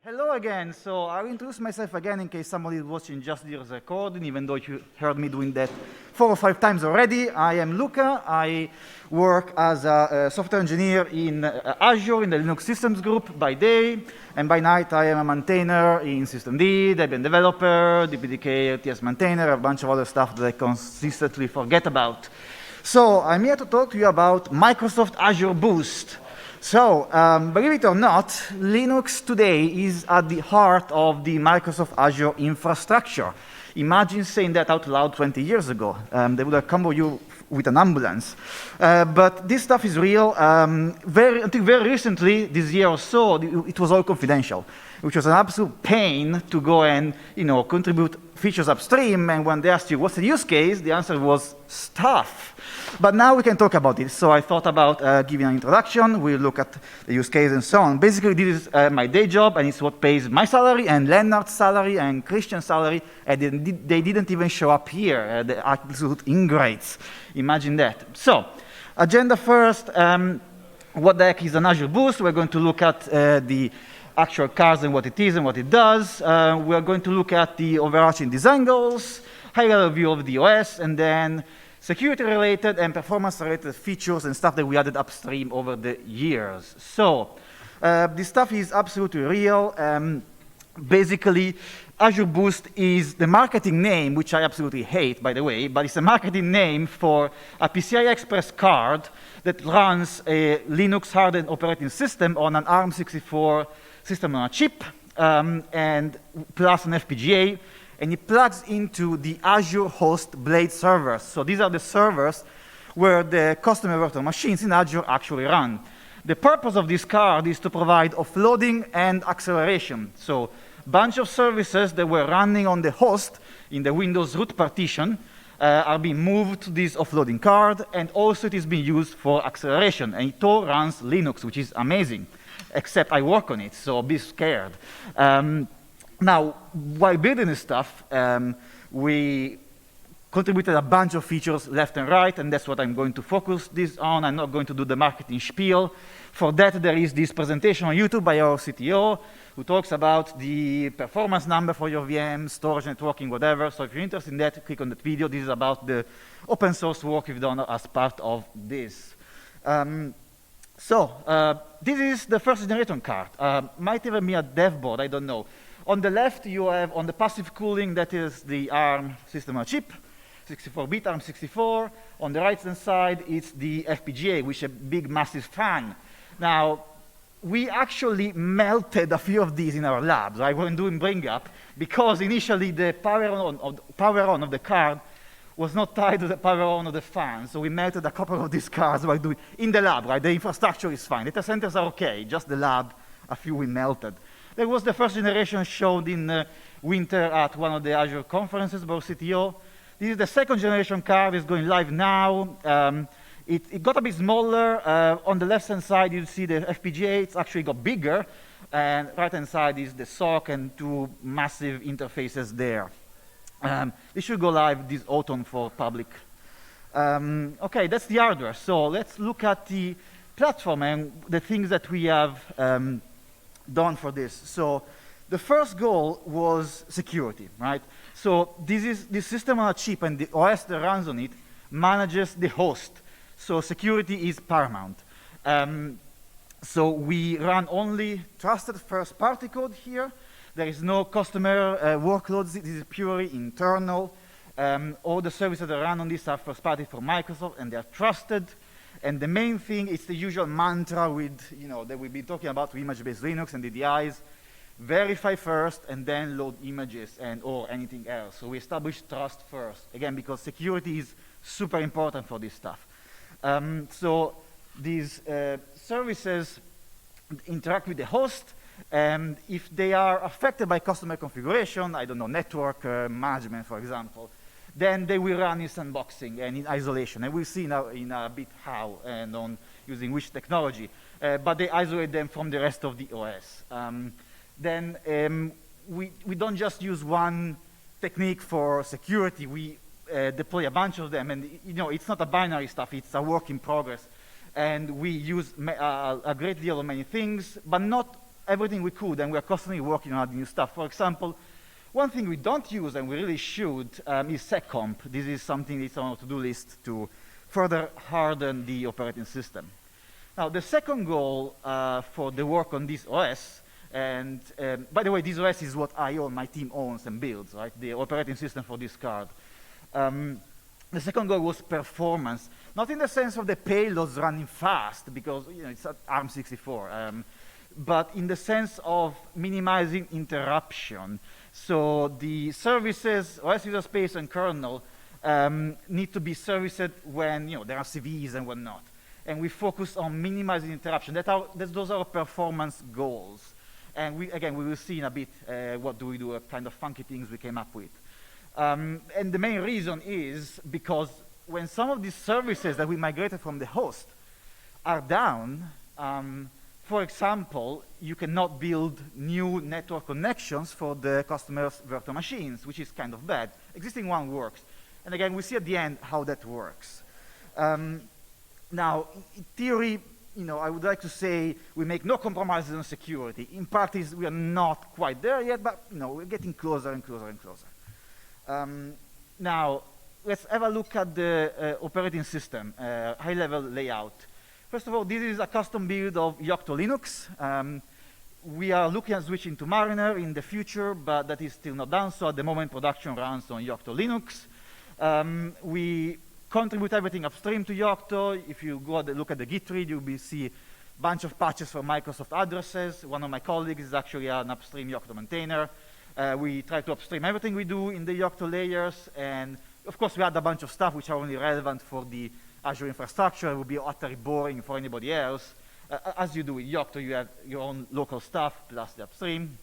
Hello again. So I'll introduce myself again in case somebody is watching just this recording, even though you heard me doing that 4 or 5 times already. I am Luca. I work as a software engineer in Azure in the Linux systems group by day, and by night I am a maintainer in systemd, Debian developer, dpdk, LTS maintainer, a bunch of other stuff that I consistently forget about. So I'm here to talk to you about Microsoft Azure Boost. So, believe it or not, Linux today is at the heart of the Microsoft Azure infrastructure. Imagine saying that out loud 20 years ago. They would have come for you with an ambulance. But this stuff is real. Until very recently, this year or so, it was all confidential, which was an absolute pain to go and contribute features upstream. And when they asked you, what's the use case? The answer was stuff. But now we can talk about it. So I thought about giving an introduction. We'll look at the use case and so on. Basically, this is my day job, and it's what pays my salary and Leonard's salary and Christian's salary. And they didn't even show up here, the absolute ingrates. Imagine that. So, agenda first. What the heck is an Azure Boost? We're going to look at the actual cards and what it is and what it does. We're going to look at the overarching design goals, high-level view of the OS, and then security-related and performance-related features and stuff that we added upstream over the years. So, this stuff is absolutely real. Basically, Azure Boost is the marketing name, which I absolutely hate, by the way, but it's a marketing name for a PCI Express card that runs a Linux hardened operating system on an ARM64 system on a chip, and plus an FPGA. And it plugs into the Azure host Blade servers. So these are the servers where the customer virtual machines in Azure actually run. The purpose of this card is to provide offloading and acceleration. So a bunch of services that were running on the host in the Windows root partition are being moved to this offloading card, and also it is being used for acceleration. And it all runs Linux, which is amazing, except I work on it, so be scared. Now, while building this stuff, we contributed a bunch of features left and right, and that's what I'm going to focus this on. I'm not going to do the marketing spiel. For that, there is this presentation on YouTube by our CTO, who talks about the performance number for your VM, storage, networking, whatever. So if you're interested in that, click on that video. This is about the open source work we've done as part of this. This is the first generation card. Might even be a dev board, I don't know. On the left, you have, on the passive cooling, that is the ARM system on a chip, 64-bit ARM64. On the right-hand side, it's the FPGA, which is a big, massive fan. Now, we actually melted a few of these in our labs, right, when doing bring up, because initially the power on of the card was not tied to the power on of the fan. So we melted a couple of these cards while doing in the lab, right? The infrastructure is fine. Data centers are okay, just the lab, a few we melted. That was the first generation shown in winter at one of the Azure conferences by CTO. This is the second generation card. It's going live now. It got a bit smaller. On the left-hand side, you see the FPGA. It's actually got bigger. And right-hand side is the SOC and 2 massive interfaces there. This should go live this autumn for public. OK, that's the hardware. So let's look at the platform and the things that we have done for this. So the first goal was security, right? So this is the system on a chip, and the OS that runs on it manages the host. So security is paramount. So we run only trusted first-party code here. There is no customer workloads. This is purely internal. All the services that run on this are first-party from Microsoft, and they are trusted. And the main thing is the usual mantra with, that we've been talking about with image-based Linux and DDIs. Verify first, and then load images or anything else. So we establish trust first, again, because security is super important for this stuff. So these services interact with the host, and if they are affected by customer configuration, I don't know, network management, for example, then they will run in sandboxing and in isolation. And we'll see now in a bit how and on using which technology. But they isolate them from the rest of the OS. We don't just use one technique for security. We deploy a bunch of them. And it's not a binary stuff. It's a work in progress. And we use a great deal of many things, but not everything we could, and we are constantly working on adding new stuff. For example, one thing we don't use, and we really should, is seccomp. This is something that's on our to-do list to further harden the operating system. Now, the second goal for the work on this OS, and by the way, this OS is what I own, my team owns and builds, right? The operating system for this card. The second goal was performance, not in the sense of the payloads running fast, because it's at ARM64, but in the sense of minimizing interruption. So the services, OS user space and kernel, need to be serviced when there are CVEs and whatnot. And we focus on minimizing interruption. Those are our performance goals. And we will see in a bit what do we do, what kind of funky things we came up with. And the main reason is because when some of these services that we migrated from the host are down, for example, you cannot build new network connections for the customer's virtual machines, which is kind of bad. Existing one works. And again, we see at the end how that works. Now, in theory, I would like to say we make no compromises on security. In practice, we are not quite there yet, but we're getting closer and closer and closer. Now, let's have a look at the operating system, high-level layout. First of all, this is a custom build of Yocto Linux. We are looking at switching to Mariner in the future, but that is still not done. So at the moment, production runs on Yocto Linux. We contribute everything upstream to Yocto. If you go look at the Git read, you will see a bunch of patches for Microsoft addresses. One of my colleagues is actually an upstream Yocto maintainer. We try to upstream everything we do in the Yocto layers. And of course, we add a bunch of stuff which are only relevant for the Azure infrastructure. It would be utterly boring for anybody else. As you do with Yocto, you have your own local stuff plus the upstream.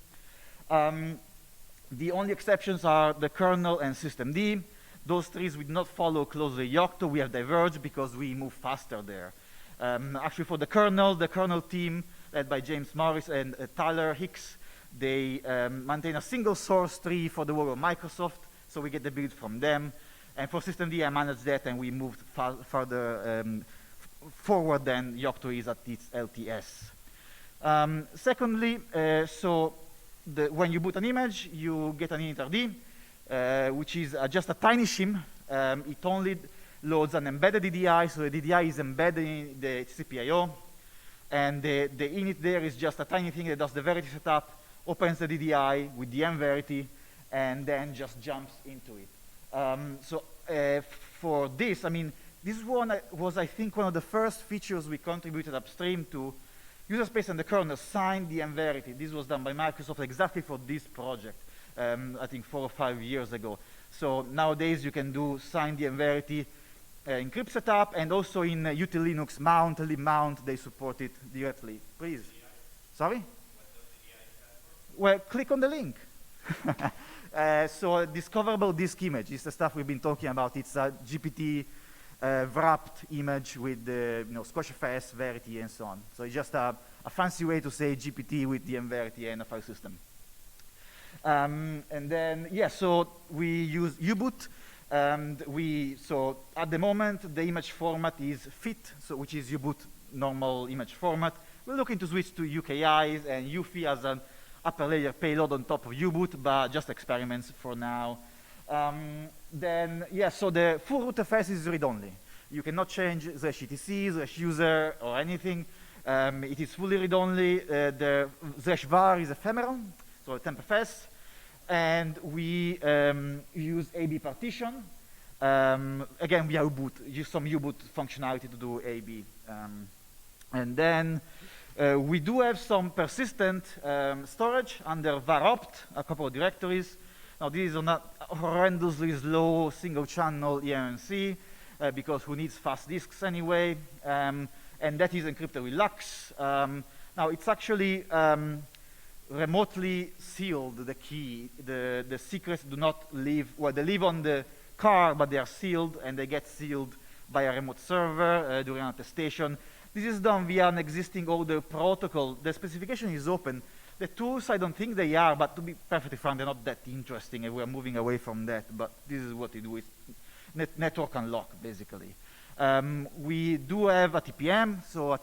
The only exceptions are the kernel and systemd. Those trees would not follow closely Yocto. We have diverged because we move faster there. Actually, for the kernel team, led by James Morris and Tyler Hicks, they maintain a single source tree for the world of Microsoft, so we get the build from them. And for systemd, I manage that, and we moved further forward than Yocto is at its LTS. Secondly, when you boot an image, you get an initrd, which is just a tiny shim. It only loads an embedded DDI, so the DDI is embedded in the CPIO. And the init there is just a tiny thing that does the verity setup, opens the DDI with dm-verity, and then just jumps into it. For this, this was, I think, one of the first features we contributed upstream to user space and the kernel signed dm-verity. This was done by Microsoft exactly for this project. I think 4 or 5 years ago. So nowadays you can do sign dm-verity encrypt setup, and also in util Linux mount, libmount, they support it directly. Please. Sorry? Well, click on the link. So discoverable disk image is the stuff we've been talking about. It's a GPT wrapped image with the SquashFS, Verity, and so on. So it's just a fancy way to say GPT with dm-verity and a file system. And then, so we use U-boot, and so at the moment, the image format is FIT, which is U-boot normal image format. We're looking to switch to UKIs and UFI as an upper layer payload on top of U-boot, but just experiments for now. So the full rootfs is read-only. You cannot change /etc, /user, or anything. It is fully read-only. The /var is ephemeral, so tempfs, and we use AB partition. Again, we use some U-boot functionality to do AB. And then we do have some persistent storage under var-opt, a couple of directories. Now, this is on a horrendously slow single-channel EMMC, because who needs fast disks anyway? And that is encrypted with LUKS. Now, it's actually remotely sealed, the key. The secrets do not live, well, they live on the car, but they are sealed, and they get sealed by a remote server during attestation. This is done via an existing older protocol. The specification is open. The tools, I don't think they are, but to be perfectly frank, they're not that interesting, and we're moving away from that. But this is what we do with network unlock, basically. We do have a TPM, so a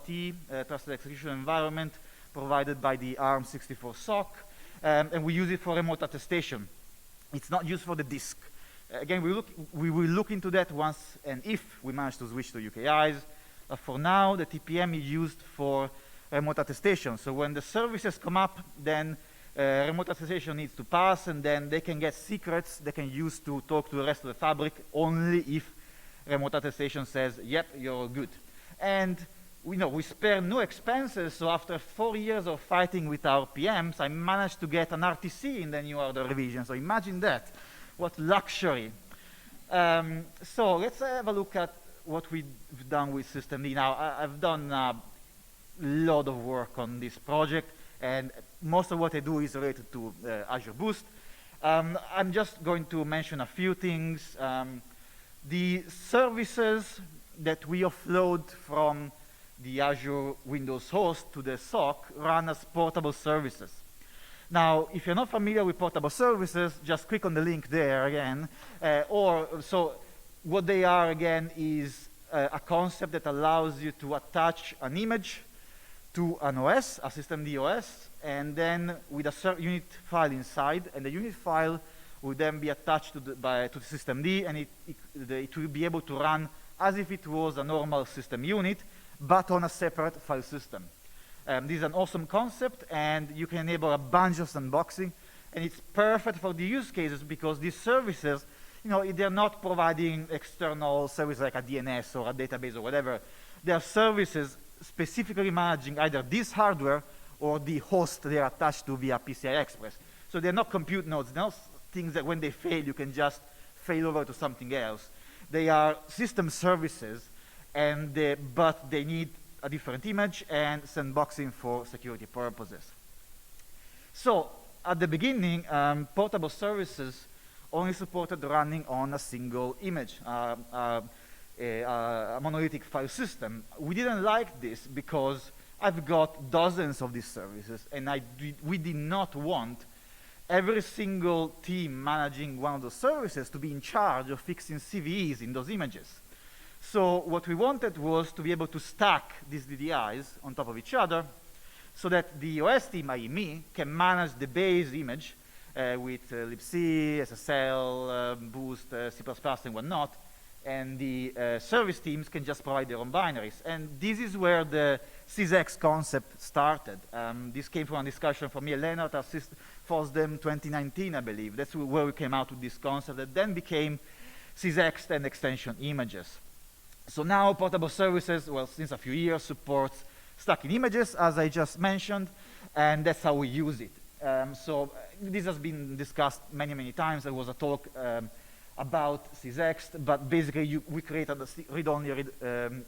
Trusted Execution Environment, provided by the ARM64 SOC, and we use it for remote attestation. It's not used for the disk. Again, we will look into that once and if we manage to switch to UKIs. For now, the TPM is used for remote attestation. So when the services come up, then remote attestation needs to pass, and then they can get secrets they can use to talk to the rest of the fabric only if remote attestation says, yep, you're good. And we spare no expenses, so after 4 years of fighting with our PMs, I managed to get an RTC in the new order revision. So imagine that. What luxury. So let's have a look at what we've done with systemd. Now, I've done a lot of work on this project, and most of what I do is related to Azure Boost. I'm just going to mention a few things. The services that we offload from the Azure Windows host to the SOC run as portable services. Now, if you're not familiar with portable services, just click on the link there again. So what they are, again, is a concept that allows you to attach an image to an OS, a systemd OS, and then with a unit file inside, and the unit file will then be attached to the systemd, and it will be able to run as if it was a normal system unit, but on a separate file system. This is an awesome concept, and you can enable a bunch of sandboxing, and it's perfect for the use cases because these services, they're not providing external services like a DNS or a database or whatever. They are services specifically managing either this hardware or the host they are attached to via PCI Express. So they're not compute nodes. They're not things that when they fail, you can just fail over to something else. They are system services, but they need a different image and sandboxing for security purposes. So at the beginning, portable services only supported running on a single image, a monolithic file system. We didn't like this because I've got dozens of these services, and we did not want every single team managing one of those services to be in charge of fixing CVEs in those images. So what we wanted was to be able to stack these DDIs on top of each other so that the OS team, i.e. me, can manage the base image with libc, SSL, Boost, C++, and whatnot, and the service teams can just provide their own binaries. And this is where the sysexts concept started. This came from a discussion from me and Leonard at FOSDEM 2019, I believe. That's where we came out with this concept that then became sysexts and extension images. So now portable services, well, since a few years, supports stacking images, as I just mentioned, and that's how we use it. So this has been discussed many, many times. There was a talk about sysexts, but basically we created a read-only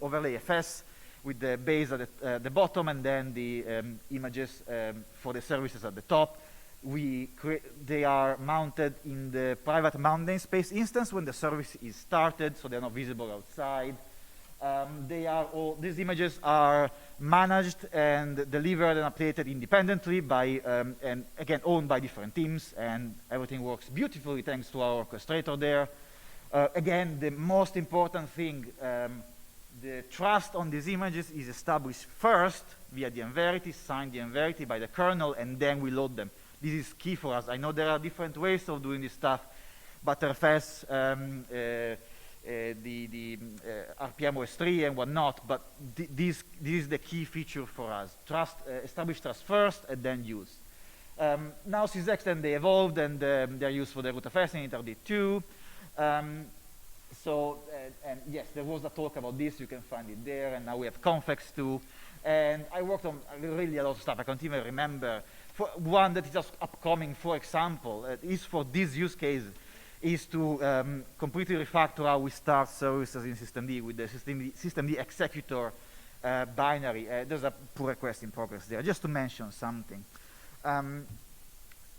overlay FS with the base at the bottom and then the images for the services at the top. They are mounted in the private mount namespace instance when the service is started, so they're not visible outside. These images are managed and delivered and updated independently by, and again, owned by different teams, and everything works beautifully thanks to our orchestrator there. Again, the most important thing, the trust on these images is established first via dm-verity, signed dm-verity by the kernel, and then we load them. This is key for us. I know there are different ways of doing this stuff, but RFS, the RPM OS3 and whatnot, but this is the key feature for us. Establish trust first and then use. Now sysexts, and they evolved, and they're used for the rootfs and interdit2. And yes, there was a talk about this, you can find it there, and now we have confexts too. And I worked on really a lot of stuff. I can't even remember. One that is just upcoming, for example, is for this use case, is to completely refactor how we start services in systemd with the systemd executor binary. There's a pull request in progress there, just to mention something.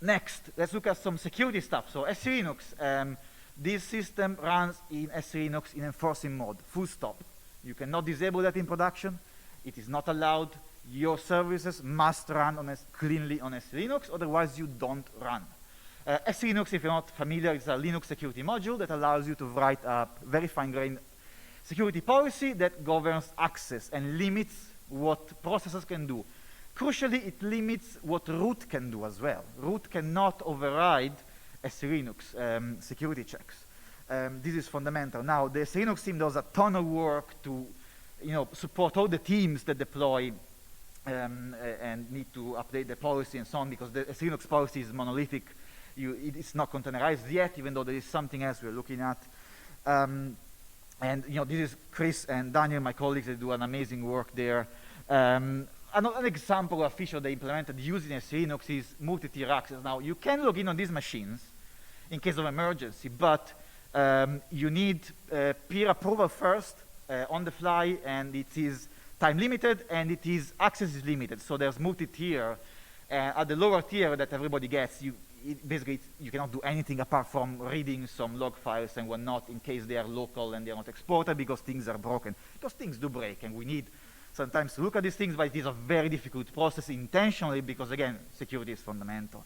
Next, let's look at some security stuff. So SE-Linux, this system runs in SE-Linux in enforcing mode, full stop. You cannot disable that in production. It is not allowed. Your services must run cleanly on SE-Linux, otherwise you don't run. SE-Linux, if you're not familiar, is a Linux security module that allows you to write a very fine-grained security policy that governs access and limits what processors can do. Crucially, it limits what root can do as well. Root cannot override SRE/Linux security checks. This is fundamental. Now, the SRE/Linux team does a ton of work to support all the teams that deploy and need to update the policy and so on, because the SRE/Linux policy is monolithic. It's not containerized yet, even though there is something else we're looking at. And this is Chris and Daniel, my colleagues, that do an amazing work there. An example of a feature they implemented using SRE/Linux is multi-tier access. Now, you can log in on these machines in case of emergency, but you need peer approval first on the fly, and it is time limited, and access is limited. So there's multi-tier. At the lower tier that everybody gets, basically you cannot do anything apart from reading some log files and whatnot in case they are local and they are not exported, because things are broken. Because things do break, and we need sometimes to look at these things, but it is a very difficult process intentionally because, again, security is fundamental.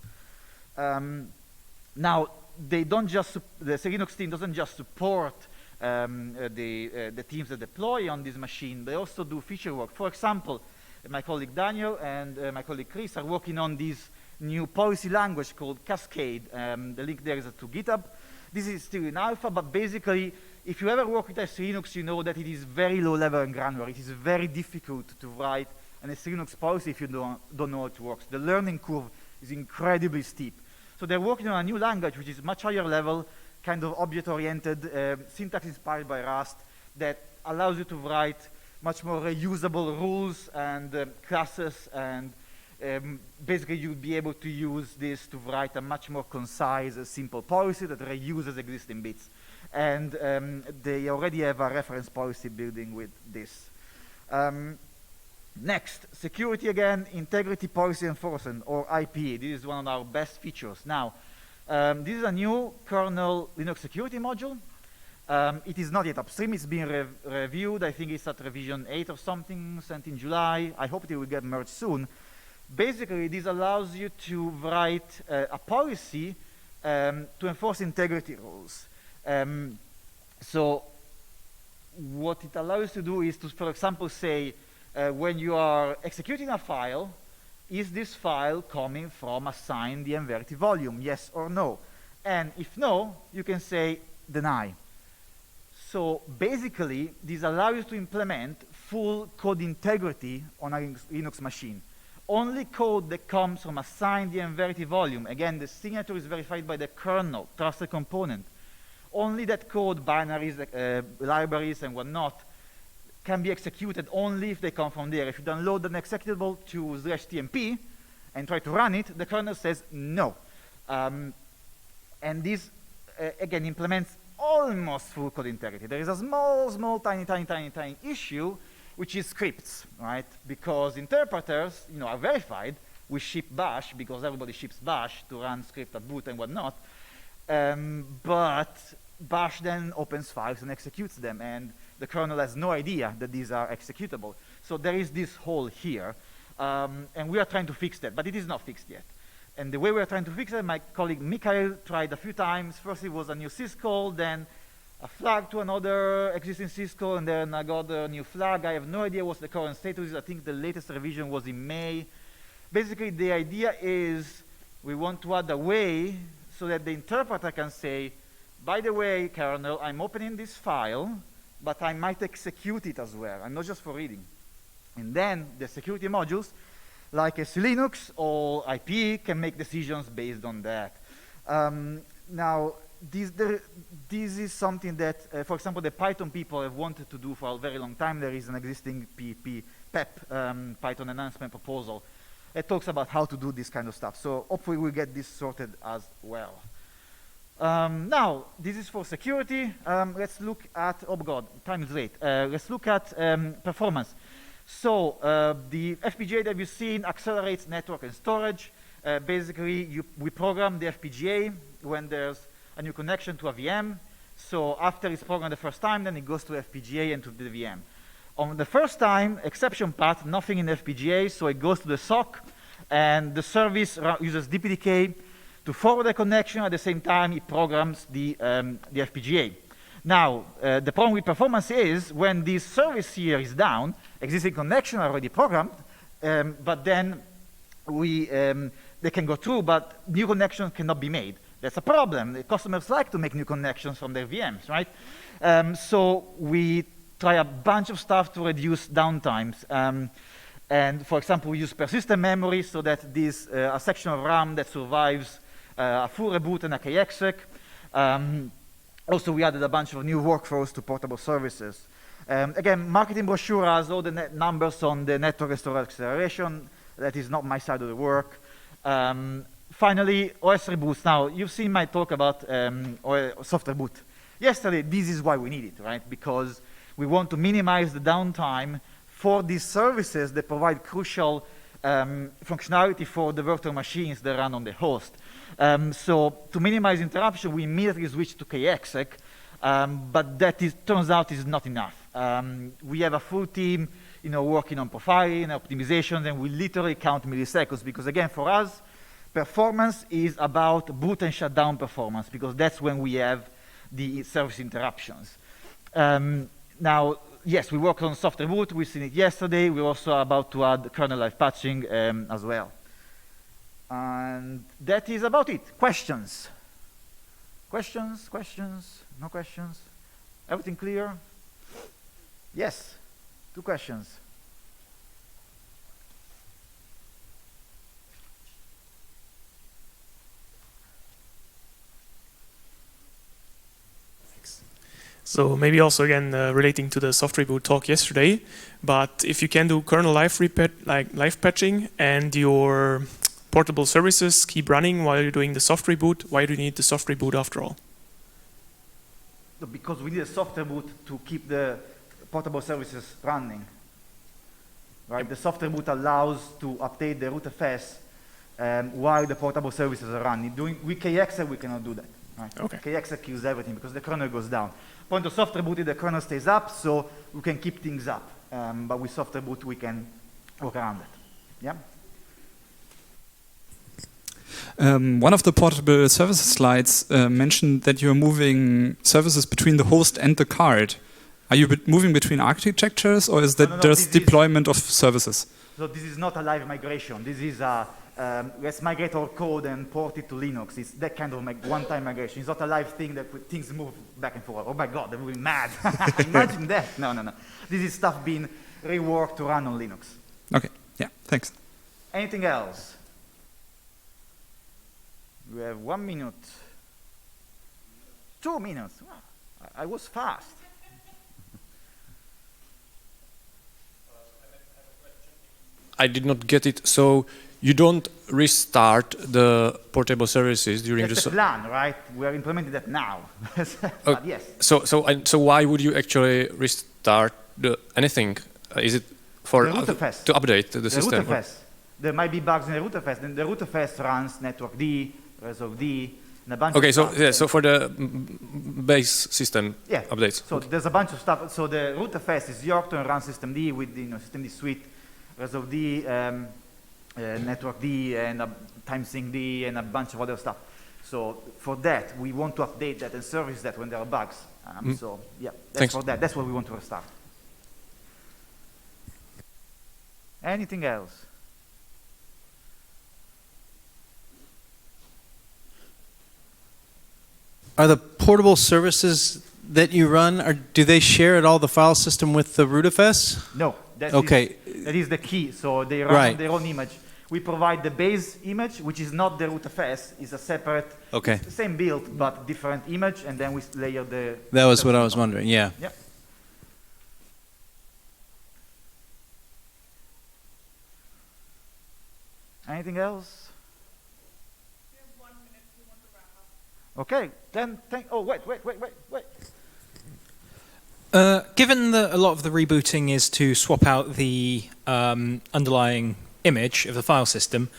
Now, the SRE/Linux team doesn't just support the teams that deploy on this machine, they also do feature work. For example, my colleague Daniel and my colleague Chris are working on this new policy language called Cascade. The link there is to GitHub. This is still in alpha, but basically, if you ever work with SRE/Linux, you know that it is very low level and granular. It is very difficult to write an SRE/Linux policy if you don't know how it works. The learning curve is incredibly steep. So they're working on a new language which is much higher level, kind of object-oriented, syntax inspired by Rust, that allows you to write much more reusable rules and classes, and basically you'll be able to use this to write a much more concise, simple policy that reuses existing bits. And they already have a reference policy building with this. Next, security again, integrity policy enforcement, or IP. This is one of our best features. Now, this is a new kernel Linux security module. It is not yet upstream, it's being reviewed. I think it's at revision 8 or something, sent in July. I hope it will get merged soon. Basically, this allows you to write a policy to enforce integrity rules. So what it allows you to do is to, for example, say, when you are executing a file, is this file coming from a signed dm-verity volume, yes or no? And if no, you can say deny. So basically, this allows you to implement full code integrity on a Linux machine. Only code that comes from a signed dm-verity volume, again, the signature is verified by the kernel, trusted component. Only that code, binaries, libraries, and whatnot, can be executed only if they come from there. If you download an executable to /tmp and try to run it, the kernel says no. And this, again, implements almost full code integrity. There is a small, tiny issue, which is scripts, right? Because interpreters, are verified. We ship bash because everybody ships bash to run script at boot and whatnot. But bash then opens files and executes them, and the kernel has no idea that these are executable. So there is this hole here, and we are trying to fix that, but it is not fixed yet. And the way we are trying to fix it, my colleague Mikhail tried a few times. First it was a new syscall, then a flag to another existing syscall, and then I got a new flag. I have no idea what the current status is. I think the latest revision was in May. Basically, the idea is we want to add a way so that the interpreter can say, by the way, kernel, I'm opening this file, but I might execute it as well. I'm not just for reading. And then the security modules, like SRE/Linux or IP, can make decisions based on that. Now, this is something that, for example, the Python people have wanted to do for a very long time. There is an existing PEP, Python enhancement proposal. It talks about how to do this kind of stuff. So hopefully we'll get this sorted as well. Now, this is for security. Let's look at, oh God, time is late. Let's look at performance. So the FPGA that you've seen accelerates network and storage. Basically, we program the FPGA when there's a new connection to a VM. So after it's programmed the first time, then it goes to FPGA and to the VM. On the first time, exception path, nothing in FPGA, so it goes to the SOC, and the service uses DPDK to forward the connection. At the same time, it programs the FPGA. Now, the problem with performance is when this service here is down, existing connection already programmed, but then they can go through, but new connections cannot be made. That's a problem. The customers like to make new connections from their VMs, right? So we try a bunch of stuff to reduce downtimes. And for example, we use persistent memory so that this a section of RAM that survives a full reboot and a kexec. Also, we added a bunch of new workflows to portable services. Again, marketing brochure has all the numbers on the network and storage acceleration. That is not my side of the work. Finally, OS reboots. Now, you've seen my talk about software boot. Yesterday, this is why we need it, right? Because we want to minimize the downtime for these services that provide crucial functionality for the virtual machines that run on the host. So to minimize interruption, we immediately switch to kexec, but that turns out is not enough. We have a full team, working on profiling and optimizations, and we literally count milliseconds because, again, for us, performance is about boot and shutdown performance because that's when we have the service interruptions. Now, yes, we worked on software boot. We've seen it yesterday. We're also about to add kernel live patching as well. And that is about it. Questions? Questions? Questions? No questions? Everything clear? Yes. 2 questions. So maybe also again relating to the soft reboot talk yesterday, but if you can do kernel live patching and your portable services keep running while you're doing the soft reboot, why do you need the soft reboot after all? Because we need a soft reboot to keep the portable services running. Right? The soft reboot allows to update the rootfs while the portable services are running. With kexec, we cannot do that. Right? Okay. Kexec kills everything because the kernel goes down. Point of soft reboot, the kernel stays up, so we can keep things up. But with soft reboot, we can work around it. Yeah. One of the portable services slides mentioned that you're moving services between the host and the card. Are you moving between architectures, or is that no, just deployment of services? So this is not a live migration. This is a let's migrate our code and port it to Linux. It's that kind of one-time migration. It's not a live thing that things move back and forth. Oh my God, they will be mad. Imagine that. No. This is stuff being reworked to run on Linux. Okay, yeah, thanks. Anything else? We have 1 minute. 2 minutes. Wow, I was fast. I did not get it. So you don't restart the portable services during That's the plan, right? We are implementing that now. But yes. So why would you actually restart anything? Is it for to update the system? Rootfs. There might be bugs in the rootfs. Then the rootfs runs network D, resolve D, and a bunch of stuff. Okay, so for the base system updates. So there's a bunch of stuff. So the rootfs is Yorkton and runs system D with system D suite, resolve D, network D, and time sync D, and a bunch of other stuff. So for that, we want to update that and service that when there are bugs. So yeah, that's for that. That's what we want to restart. Anything else? Are the portable services that you run, do they share at all the file system with the rootfs? No. That is the key. So they run on their own image. We provide the base image, which is not the rootfs. It's a separate, same build, but different image, and then we layer the... That was what I was wondering, yeah. Yep. Anything else? We have 1 minute. We want to wrap up. Okay, then wait. Given that a lot of the rebooting is to swap out the underlying image of the file system,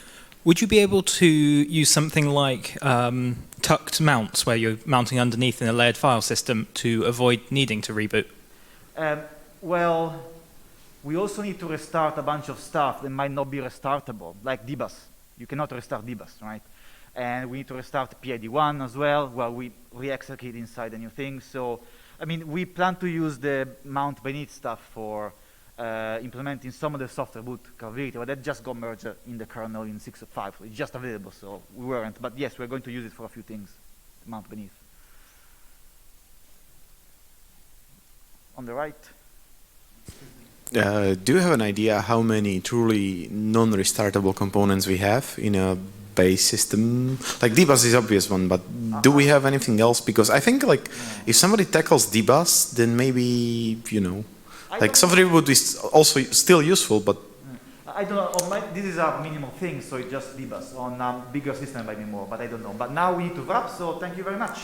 would you be able to use something like tucked mounts, where you're mounting underneath in a layered file system to avoid needing to reboot? Well, we also need to restart a bunch of stuff that might not be restartable, like dbus. You cannot restart dbus, right? And we need to restart PID1 as well, while we re-execute inside the new thing. So, I mean, we plan to use the mount beneath stuff for implementing some of the software boot capability, but that just got merged in the kernel in 6.5. So it's just available, so we weren't. But yes, we're going to use it for a few things, mount beneath. On the right. Do you have an idea how many truly non-restartable components we have in a base system? Like dbus is obvious one, but do we have anything else? Because I think like if somebody tackles dbus, then maybe, you know, like software would be also still useful, but I don't know. This is a minimal thing, so it's just dbus. On a bigger system, maybe more, but I don't know. But now we need to wrap, so thank you very much.